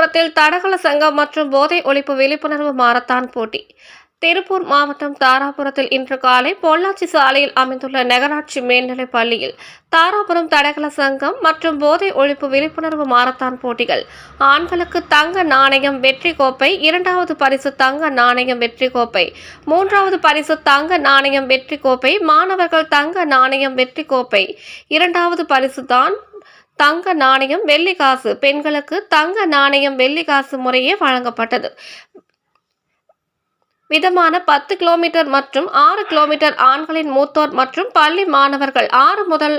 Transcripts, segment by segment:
தாராபுரத்தில் தடகள சங்கம் மற்றும் போதை ஒழிப்பு விழிப்புணர்வு மாரத்தான் போட்டி. திருப்பூர் மாவட்டம் தாராபுரத்தில் இன்று காலை பொள்ளாச்சி சாலையில் அமைந்துள்ள நகராட்சி மேல்நிலைப் பள்ளியில் தாராபுரம் தடகள சங்கம் மற்றும் போதை ஒழிப்பு விழிப்புணர்வு மாரத்தான் போட்டிகள். ஆண்களுக்கு தங்க நாணயம் வெற்றி கோப்பை, இரண்டாவது பரிசு தங்க நாணயம் வெற்றி கோப்பை, மூன்றாவது பரிசு தங்க நாணயம் வெற்றி கோப்பை, மாணவர்கள் தங்க நாணயம் வெற்றி கோப்பை, இரண்டாவது பரிசு தான் தங்க நாணயம் வெள்ளி காசு, பெண்களுக்கு தங்க நாணயம் வெள்ளி காசு முறையே வழங்கப்பட்டது. விதமான 10 கிலோமீட்டர் மற்றும் 6 கிலோமீட்டர் ஆண்களின் மூத்தோர் மற்றும் பள்ளி மாணவர்கள் 6 முதல்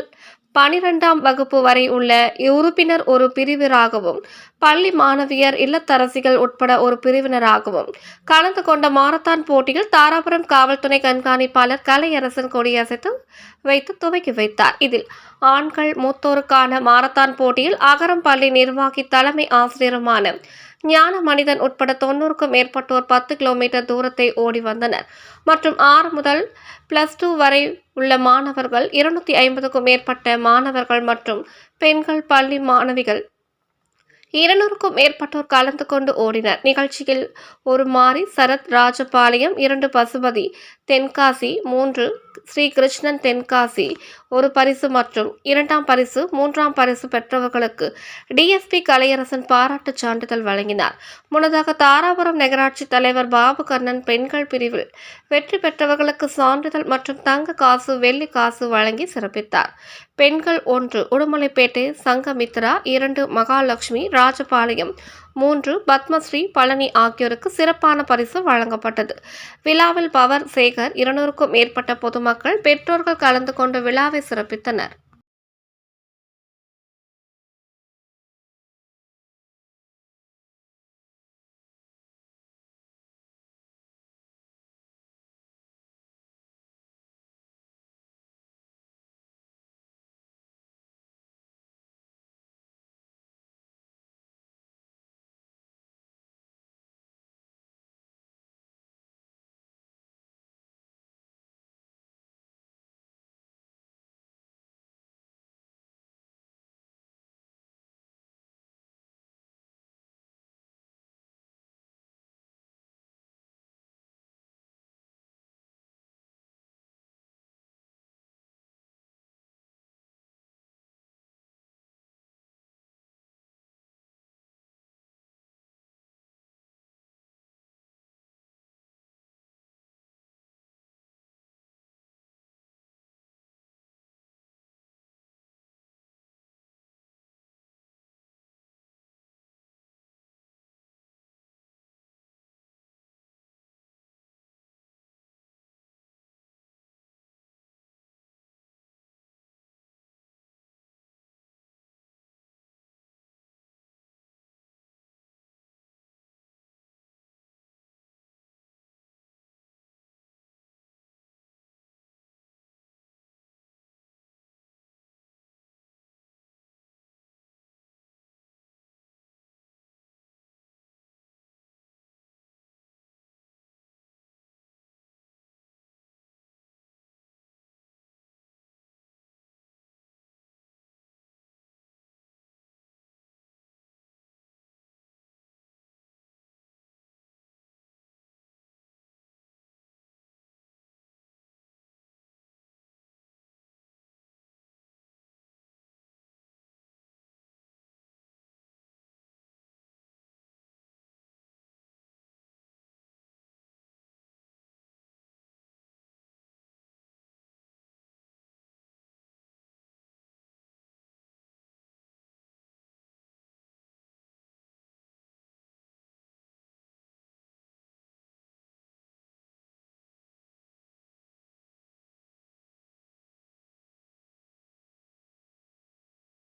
12ஆம் வகுப்பு வரை உள்ள உறுப்பினர் ஒரு பிரிவினராகவும், பள்ளி மாணவியர் இல்லத்தரசிகள் உட்பட ஒரு பிரிவினராகவும் கலந்து கொண்ட மாரத்தான் போட்டியில் தாராபுரம் காவல்துறை கண்காணிப்பாளர் கலையரசன் கொடியசைத்து வைத்து துவக்கி வைத்தார். இதில் ஆண்கள் மூத்தோருக்கான மாரத்தான் போட்டியில் அகரம் பள்ளி நிர்வாகி தலைமை ஆசிரியருமான ஞான மனிதன் உட்பட 90க்கும் மேற்பட்டோர் 10 கிலோமீட்டர் தூரத்தை ஓடி வந்தனர். மற்றும் 6 முதல் +2 வரை உள்ள மாணவர்கள் 250க்கும் மேற்பட்ட மாணவர்கள் மற்றும் பெண்கள் பள்ளி மாணவிகள் 200க்கும் மேற்பட்டோர் கலந்து கொண்டு ஓடினர். நிகழ்ச்சியில் ஒரு மாரி சரத் ராஜபாளையம், 2 பசுபதி தென்காசி, 3 ஸ்ரீகிருஷ்ணன் தென்காசி ஒரு பரிசு மற்றும் 2ஆம் பரிசு 3ஆம் பரிசு பெற்றவர்களுக்கு டிஎஸ்பி கலையரசன் பாராட்டு சான்றிதழ் வழங்கினார். முன்னதாக தாராபுரம் நகராட்சி தலைவர் பாபு கண்ணன் பெண்கள் பிரிவில் வெற்றி பெற்றவர்களுக்கு சான்றிதழ் மற்றும் தங்க காசு வெள்ளி காசு வழங்கி சிறப்பித்தார். பெண்கள் 1 உடுமலைப்பேட்டை சங்கமித்ரா, 2 மகாலட்சுமி ராஜபாளையம், 3 பத்மஸ்ரீ பழனி ஆகியோருக்கு சிறப்பான பரிசு வழங்கப்பட்டது. விழாவில் பவர் சேகர் 200க்கும் மேற்பட்ட பொதுமக்கள் பெற்றோர்கள் கலந்து கொண்டு விழாவை சிறப்பித்தனர்.